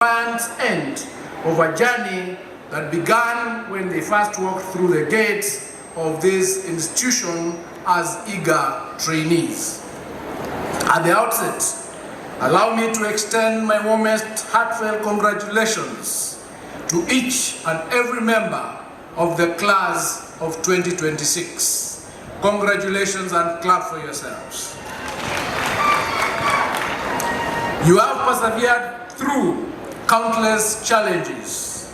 man's end of a journey that began when they first walked through the gates of this institution as eager trainees. At the outset, allow me to extend my warmest heartfelt congratulations to each and every member of the class of 2026. Congratulations and clap for yourselves. You have persevered through countless challenges,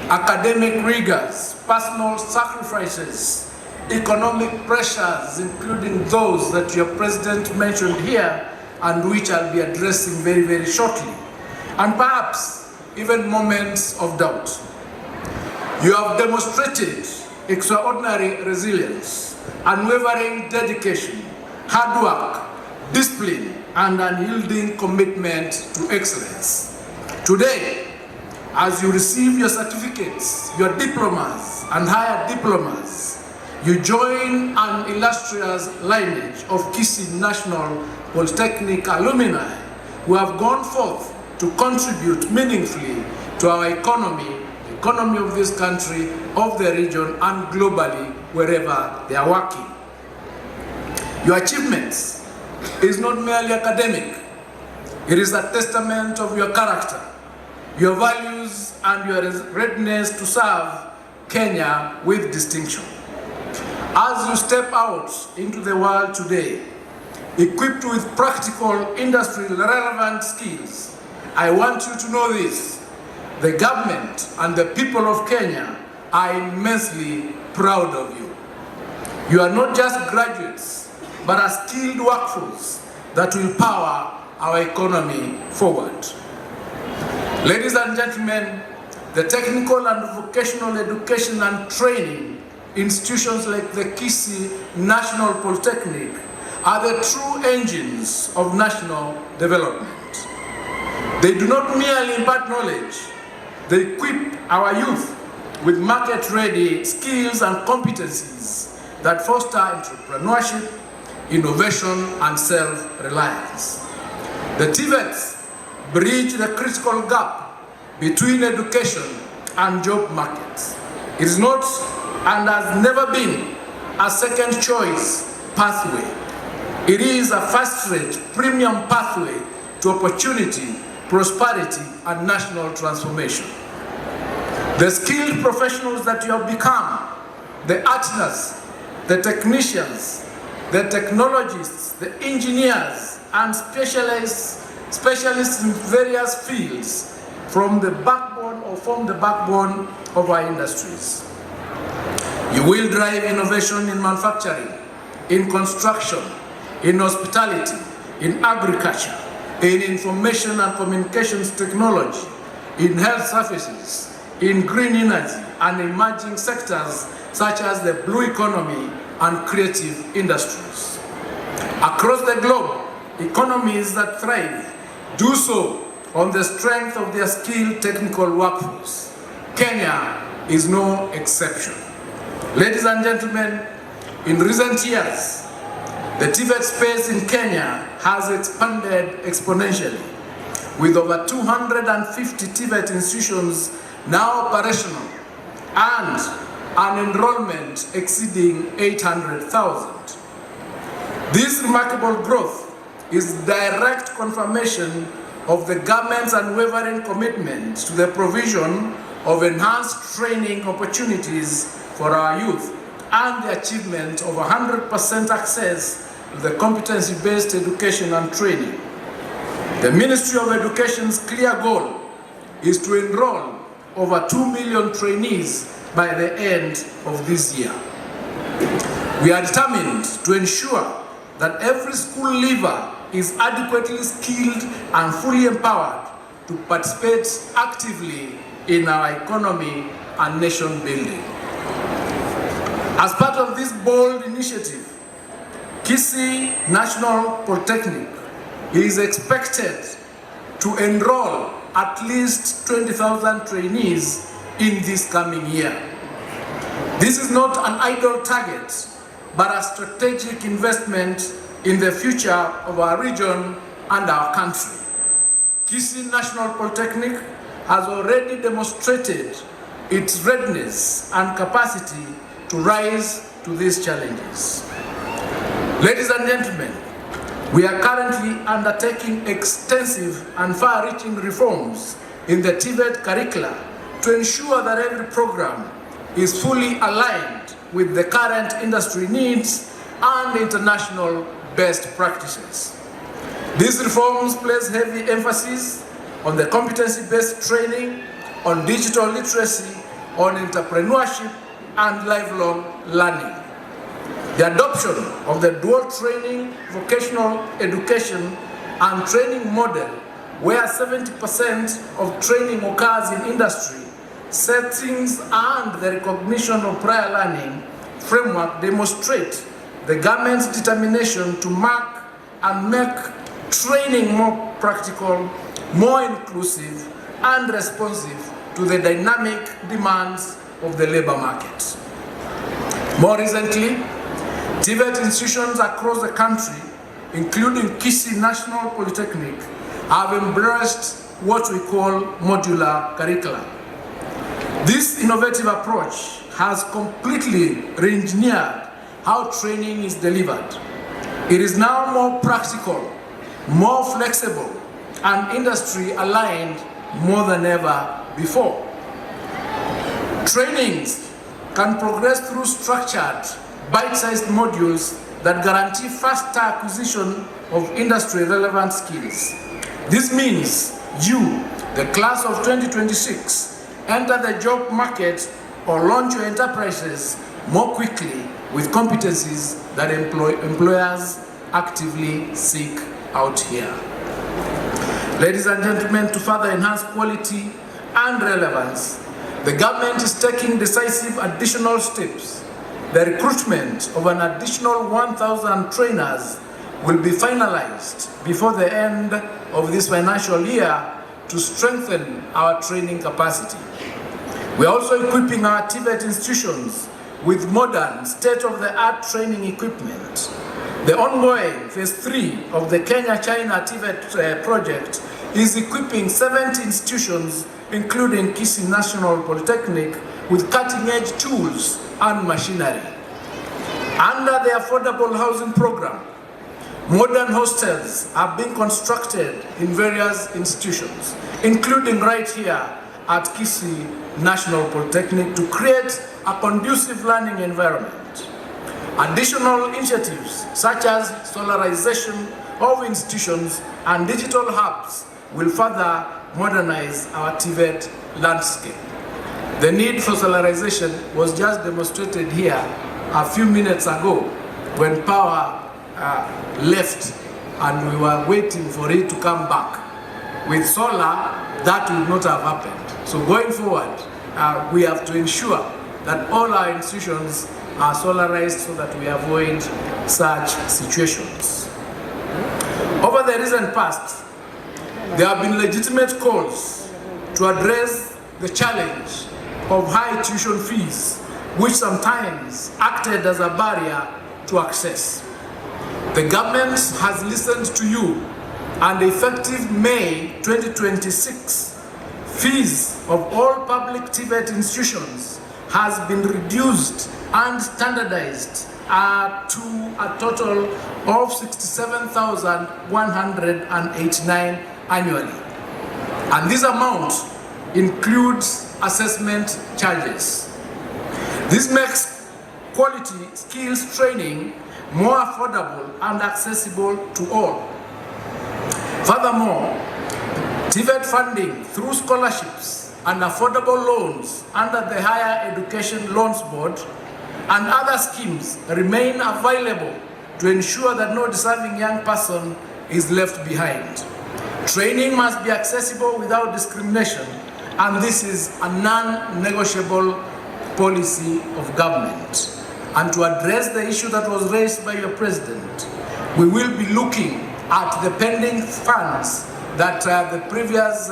academic rigors, personal sacrifices, economic pressures, including those that your president mentioned here and which I'll be addressing very, very shortly, and perhaps even moments of doubt. You have demonstrated extraordinary resilience, unwavering dedication, hard work, discipline, and unyielding commitment to excellence. Today, as you receive your certificates, your diplomas and higher diplomas, you join an illustrious lineage of Kisii National Polytechnic alumni who have gone forth to contribute meaningfully to our economy, the economy of this country, of the region, and globally wherever they are working. Your achievements is not merely academic. It is a testament of your character, your values, and your readiness to serve Kenya with distinction. As you step out into the world today, equipped with practical, industry-relevant skills, I want you to know this: the government and the people of Kenya are immensely proud of you. You are not just graduates, but a skilled workforce that will power our economy forward. Ladies and gentlemen, the technical and vocational education and training institutions like the Kisii National Polytechnic are the true engines of national development. They do not merely impart knowledge, they equip our youth with market-ready skills and competencies that foster entrepreneurship, innovation, and self-reliance. The TVETs bridge the critical gap between education and job markets. It is not and has never been a second choice pathway. It is a fast-rate premium pathway to opportunity, prosperity, and national transformation. The skilled professionals that you have become, the artisans, the technicians, the technologists, the engineers, and specialists in various fields form the backbone of our industries. You will drive innovation in manufacturing, in construction, in hospitality, in agriculture, in information and communications technology, in health services, in green energy, and emerging sectors such as the blue economy and creative industries. Across the globe, economies that thrive do so on the strength of their skilled technical workforce. Kenya is no exception. Ladies and gentlemen, in recent years, the TVET space in Kenya has expanded exponentially, with over 250 TVET institutions now operational and an enrollment exceeding 800,000. This remarkable growth is direct confirmation of the government's unwavering commitment to the provision of enhanced training opportunities for our youth and the achievement of 100% access to the competency-based education and training. The Ministry of Education's clear goal is to enroll over 2 million trainees by the end of this year. We are determined to ensure that every school leaver is adequately skilled and fully empowered to participate actively in our economy and nation building. As part of this bold initiative, Kisii National Polytechnic is expected to enroll at least 20,000 trainees in this coming year. This is not an idle target, but a strategic investment in the future of our region and our country. Kisii National Polytechnic has already demonstrated its readiness and capacity to rise to these challenges. Ladies and gentlemen, we are currently undertaking extensive and far-reaching reforms in the TVET curricula to ensure that every program is fully aligned with the current industry needs and international best practices. These reforms place heavy emphasis on the competency-based training, on digital literacy, on entrepreneurship, and lifelong learning. The adoption of the dual training, vocational education, and training model, where 70% of training occurs in industry settings and the recognition of prior learning framework, demonstrate the government's determination to mark and make training more practical, more inclusive, and responsive to the dynamic demands of the labor market. More recently, TVET institutions across the country, including Kisii National Polytechnic, have embraced what we call modular curricula. This innovative approach has completely re-engineered how training is delivered. It is now more practical, more flexible, and industry aligned more than ever before. Trainings can progress through structured, bite-sized modules that guarantee faster acquisition of industry-relevant skills. This means you, the class of 2026, enter the job market or launch your enterprises more quickly with competencies that employers actively seek out here. Ladies and gentlemen, to further enhance quality and relevance, the government is taking decisive additional steps. The recruitment of an additional 1,000 trainers will be finalized before the end of this financial year to strengthen our training capacity. We are also equipping our TVET institutions with modern state-of-the-art training equipment. The ongoing phase 3 of the Kenya-China TVET project is equipping 70 institutions, including Kisii National Polytechnic, with cutting-edge tools and machinery. Under the Affordable Housing Program, modern hostels are being constructed in various institutions, including right here at Kisii National Polytechnic, to create a conducive learning environment. Additional initiatives such as solarization of institutions and digital hubs will further modernize our TVET landscape. The need for solarization was just demonstrated here a few minutes ago when power left and we were waiting for it to come back. With solar, that would not have happened. So going forward, we have to ensure that all our institutions are solarized so that we avoid such situations. Over the recent past, there have been legitimate calls to address the challenge of high tuition fees, which sometimes acted as a barrier to access. The government has listened to you, and effective May 2026, fees of all public TVET institutions has been reduced and standardized to a total of 67,189 annually. And this amount includes assessment charges. This makes quality skills training more affordable and accessible to all. Furthermore, TVET funding through scholarships and affordable loans under the Higher Education Loans Board and other schemes remain available to ensure that no deserving young person is left behind. Training must be accessible without discrimination, and this is a non-negotiable policy of government. And to address the issue that was raised by your president, we will be looking at the pending funds that the previous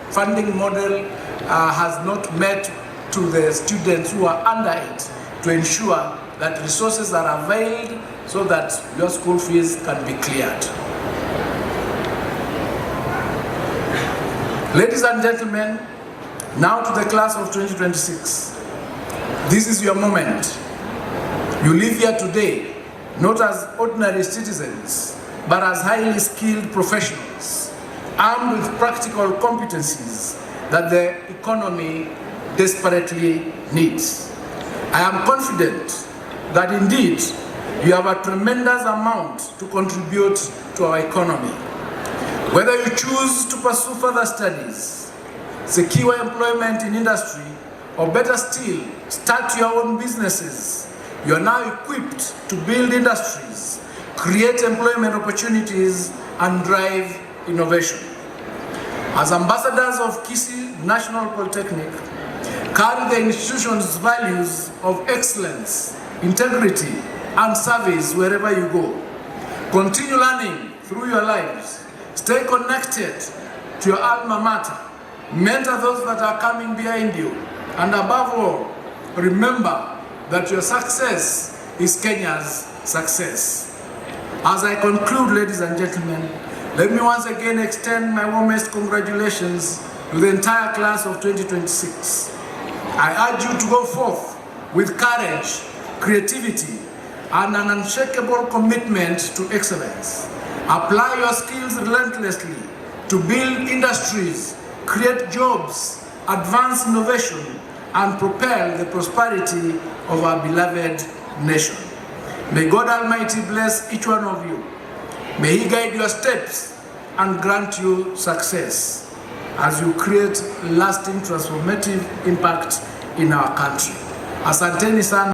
funding model has not met to the students who are under it, to ensure that resources are availed so that your school fees can be cleared. Ladies and gentlemen, now to the class of 2026. This is your moment. You live here today, not as ordinary citizens, but as highly skilled professionals, armed with practical competencies that the economy desperately needs. I am confident that indeed you have a tremendous amount to contribute to our economy. Whether you choose to pursue further studies, secure employment in industry, or better still, start your own businesses, you are now equipped to build industries, create employment opportunities, and drive innovation. As ambassadors of Kisii National Polytechnic, carry the institution's values of excellence, integrity, and service wherever you go. Continue learning through your lives. Stay connected to your alma mater. Mentor those that are coming behind you. And above all, remember that your success is Kenya's success. As I conclude, ladies and gentlemen, let me once again extend my warmest congratulations to the entire class of 2026. I urge you to go forth with courage, creativity, and an unshakable commitment to excellence. Apply your skills relentlessly to build industries, create jobs, advance innovation, and propel the prosperity of our beloved nation. May God Almighty bless each one of you. May He guide your steps and grant you success as you create lasting transformative impact in our country. Asanteni sana.